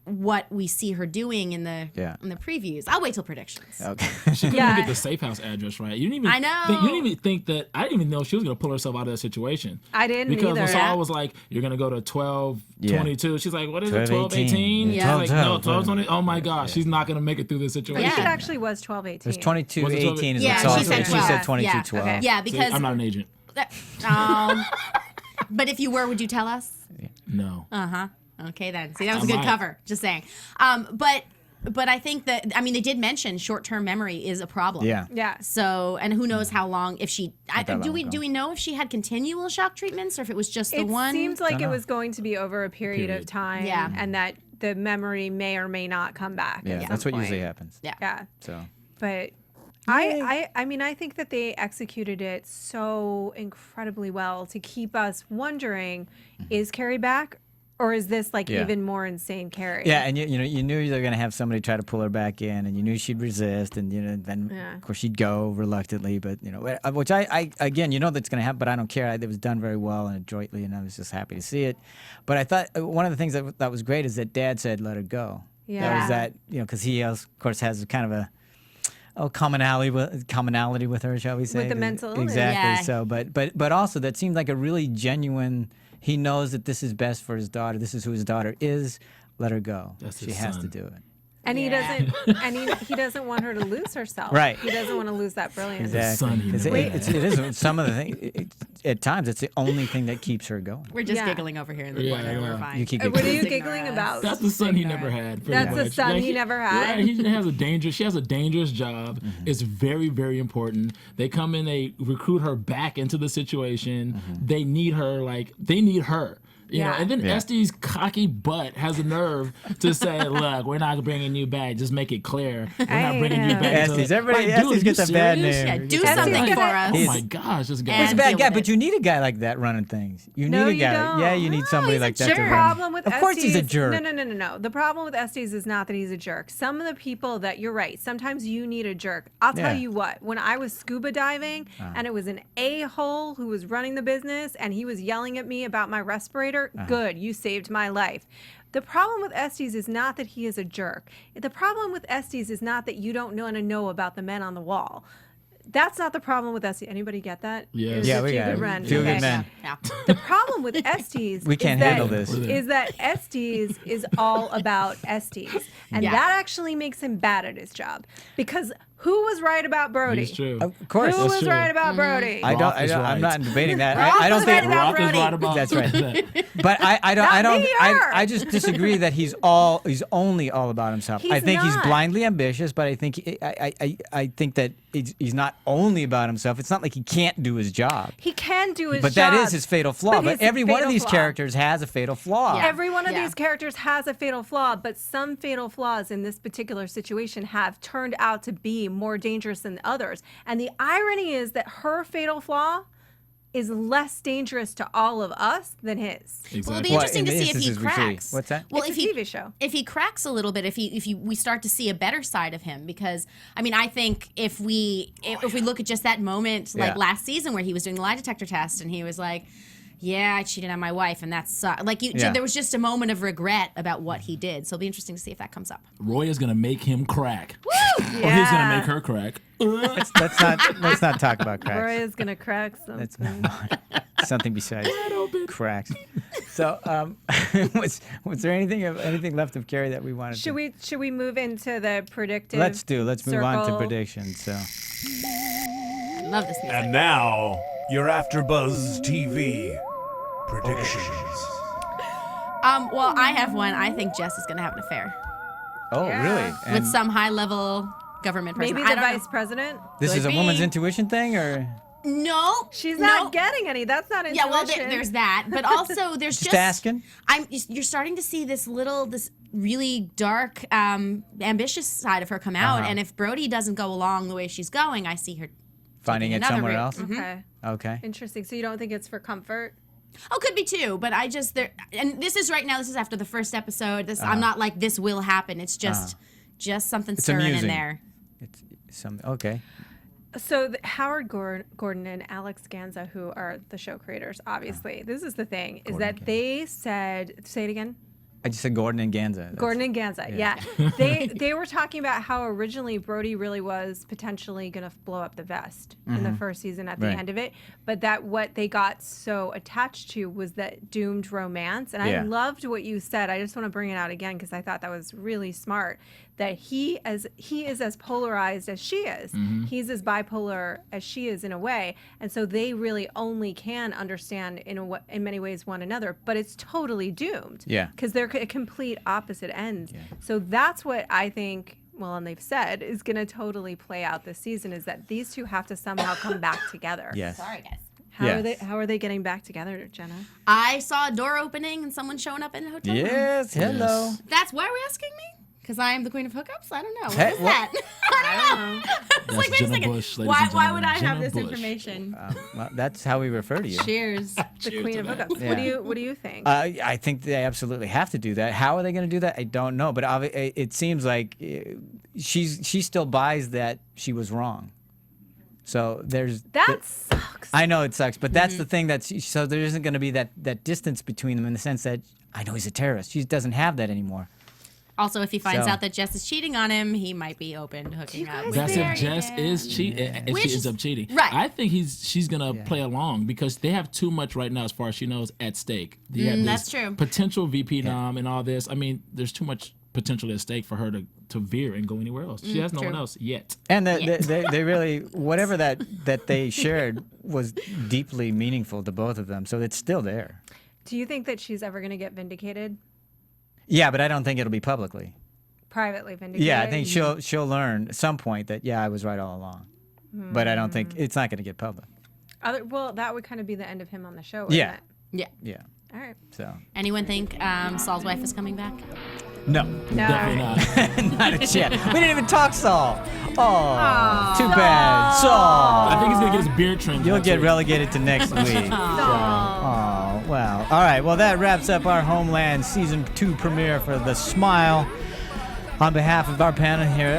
what we see her doing in the previews. I'll wait till predictions. Okay. She couldn't Yeah. even get the safe house address right. You didn't even. I know. You didn't even think that. I didn't even know she was gonna pull herself out of that situation. I didn't because either. when Saul Yeah. was like, "You're gonna go to 12:22," she's like, "What is 12, it? 12:18?" 18. She's Yeah. like, 12, "No, 12:20." Oh my gosh, she's not gonna make it through this I situation. think Yeah. it actually was 12:18. It was 22, Was it 12? 18 is Yeah, what Saul she said She 12. said 22, Yeah. 12. Okay. Yeah, See, because I'm not an agent. but if you were, would you tell us? No. Okay, then. See, that was a I good might. cover. Just saying. But But I think that, I mean, they did mention short-term memory is a problem. Yeah. Yeah. So, and who knows how long, if she, that do long ago. we know if she had continual shock treatments or if it was just the It one? seems like it Dunno. was going to be over a period of Period. time, Yeah. and that the memory may or may not come back. Yeah, at that's some what usually point. happens. Yeah. Yeah, So but I mean, I think that they executed it so incredibly well to keep us wondering: is Carrie back, or is this like Yeah. even more insane Carrie? yeah, and you know you knew you were gonna have somebody try to pull her back in, and you knew she'd resist, and then Yeah. of course she'd go reluctantly, but which I again that's gonna happen, but I don't care. It was done very well and adroitly, and I was just happy to see it. But I thought one of the things that was great is that Dad said let her go. That Yeah. was that because he of course has kind of a commonality with her, shall we say? the mental illness. Exactly. Yeah. So, but also that seemed like a really genuine. He knows that this is best for his daughter. This is who his daughter is. Let her go. That's she his has to son. do it. And he Yeah. doesn't, and he doesn't want her to lose herself. Right. He doesn't want to lose that brilliance. Exactly. son he 'Cause never it had. is some of the things. At times, it's the only thing that keeps her going. We're just Yeah. giggling over here in the Yeah, corner. I know. We're fine. You keep What are you Just giggling ignore about? us. That's the son he Ignore never it. had. Pretty That's the much. son he never had? Yeah, she has a dangerous job. It's very, very important. They come in, they recruit her back into the situation. They need her, they need her. You know, Yeah. and then Yeah. Estes' cocky butt has the nerve to say, "Look, we're not bringing you back. Just make it clear, we're not bringing you back." Estes, everybody, dude, Estes you gets a bad serious? name. Yeah, He do gets a bad something name. for us. Oh my gosh, this guy. He's a And bad deal guy, with but it. you need a guy like that running things. You need No, a you guy. don't. Yeah, you need somebody he's a like that jerk. to The run. problem with Of course he's a Estes- jerk. No. The problem with Estes is not that he's a jerk. Some of the people that you're right. Sometimes you need a jerk. I'll tell Yeah. you what. When I was scuba diving and it was an a-hole who was running the business and he was yelling at me about my respirator, good, you saved my life. The problem with Estes is not that he is a jerk. The problem with Estes is not that you don't want to know about the men on the wall. That's not the problem with Estes. Anybody get that? Yes. It was Yeah, a we got it. Feel-Good men. Feel-Good Okay. men. Yeah. The problem with Estes We can't is handle that, this. is that Estes is all about Estes. And Yeah. that actually makes him bad at his job. Because who was right about Brody? It's true. Of course. Who was true. right about Brody? I'm right. not debating that. Roth I don't was think. right about Roth is Brody. right about That's right. that. But Not me, I just disagree that he's only all about himself. I He's think he's not. blindly ambitious, but I think I think that he's not only about himself. It's not like he can't do his job. He can do his But job. that is his fatal flaw. But his every one of fatal these flaw. characters has a fatal flaw. Yeah. Every one of Yeah. these characters has a fatal flaw, but some fatal flaws in this particular situation have turned out to be more dangerous than others. And the irony is that her fatal flaw is less dangerous to all of us than his. Well, it'll be Exactly. interesting in to the see if he instances we see. cracks. What's that? Well, It's if a he TV show. if he cracks a little bit, if we start to see a better side of him, because I mean, I think if we look at just that moment like Yeah. last season where he was doing the lie detector test and he was like, "Yeah, I cheated on my wife,and that's Yeah. there was just a moment of regret about what he did." So it'll be interesting to see if that comes up. Roy is gonna make him crack, or he's gonna make her crack. Let's not talk about cracks. Roy is gonna crack something. Let's move on. Something besides cracks. So, was there anything left of Carrie that we wanted? Should we move into the predictive? Let's move on to circle? predictions. So, Love this music. And now, your AfterBuzz TV predictions. Well, I have one. I think Jess is going to have an affair oh Yeah. really? with And some high-level government person. Maybe I the don't know. vice president. this could is a be. woman's intuition thing, or No, She's no. not getting any. That's not Yeah, intuition. well, there's that, but also there's just just asking? You're starting to see this really dark, ambitious side of her come out, and if Brody doesn't go along the way she's going, I see her Finding taking it another somewhere route. else? Okay. Okay. Interesting. So you don't think it's for comfort? Oh, could be too, but I just and this is right now. This is after the first episode. I'm not like this will happen. It's just something stirring in amusing. there. It's okay. So Howard Gordon and Alex Ganza, who are the show creators, obviously, this is the thing, is that they said, say it again. I just said Gordon and Ganza. That's- Gordon and Ganza, yeah. They were talking about how originally Brody really was potentially going to blow up the vest in the first season at the Right. end of it, but that what they got so attached to was that doomed romance. And I Yeah. loved what you said. I just want to bring it out again because I thought that was really smart. that he is as polarized as she is. He's as bipolar as she is in a way, and so they really only can understand in many ways one another. But it's totally doomed. Yeah. Because they're complete opposite ends. Yeah. So that's what I think. Well, and they've said is going to totally play out this season is that these two have to somehow come back together. Yes. Sorry, guys. How are they getting back together, Jenna? I saw a door opening and someone showing up in a hotel room. Yes. Hello. That's why are we asking me? Because I am the queen of hookups? I don't know. What is that? I don't know. It's like, wait a second. Bush, why would I have Jenna this Bush. information? Well, that's how we refer to you. Cheers. The queen of hookups. Yeah. What do you think? I think they absolutely have to do that. How are they going to do that? I don't know. But it seems like she still buys that she was wrong. So that sucks. I know it sucks, but that's the thing so there isn't going to be that distance between them in the sense that I know he's a terrorist. She doesn't have that anymore. Also, if he finds out that Jess is cheating on him, he might be open to hooking up. with That's her if Jess again. is cheating. If she ends up cheating, Right. I think she's gonna play along because they have too much right now, as far as she knows, at stake. They have that's this true. Potential VP nom and all this. I mean, there's too much potential at stake for her to veer and go anywhere else. She has no one else yet. And they really whatever that they shared was deeply meaningful to both of them. So it's still there. Do you think that she's ever going to get vindicated? Yeah, but I don't think it'll be publicly. Privately vindicated? Yeah, I think she'll learn at some point that I was right all along. But I don't think it's not going to get public. Well, that would kind of be the end of him on the show. Yeah. Wouldn't it? Yeah. Yeah. All right. So. Anyone think Saul's wife is coming back? No. Definitely not. Not a chance. We didn't even talk Saul. Oh, too bad. Saul. I think he's gonna get his beard trimmed. You'll next get week. relegated to next week. Oh, wow. All right. Well, that wraps up our Homeland Season 2 premiere for The Smile. On behalf of our panel here,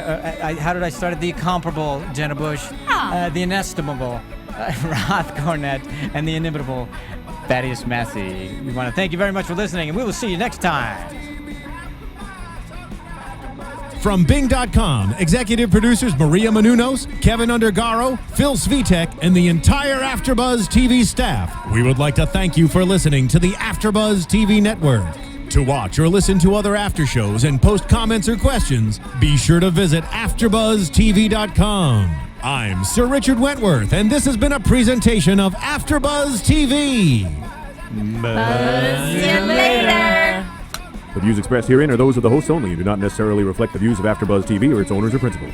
how did I start it? The incomparable Jenna Bush, the inestimable Hrach Titizian, and the inimitable Thaddeus Massey. We want to thank you very much for listening, and we will see you next time. From Bing.com, executive producers Maria Menounos, Kevin Undergaro, Phil Svitek, and the entire AfterBuzz TV staff, we would like to thank you for listening to the AfterBuzz TV network. To watch or listen to other after shows and post comments or questions, be sure to visit AfterBuzzTV.com. I'm Sir Richard Wentworth, and this has been a presentation of AfterBuzz TV. See you later. The views expressed herein are those of the hosts only and do not necessarily reflect the views of AfterBuzz TV or its owners or principals.